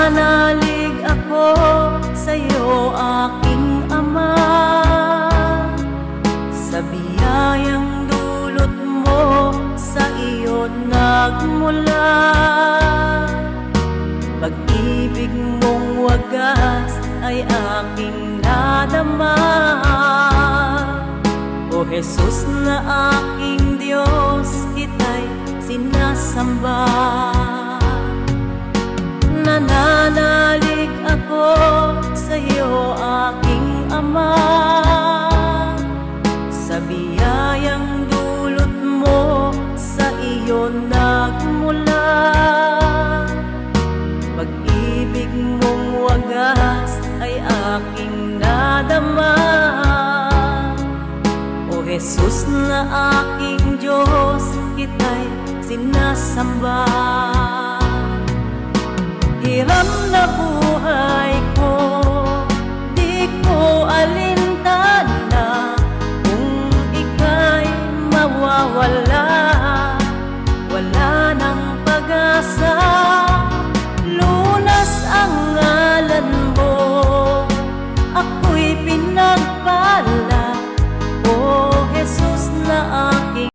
Nananalig ako sa'yo, aking Ama, sa biyayang dulot mo, sa iyo nagmula. Pag-ibig mong wagas ay aking nadama. O Jesus na aking Diyos, kita'y sinasamba. Nananalig ako sa'yo, aking Ama, sa biyayang dulot mo, sa iyo nagmula. Pag-ibig mong wagas ay aking nadama. O Jesus na aking Diyos, kita'y sinasamba.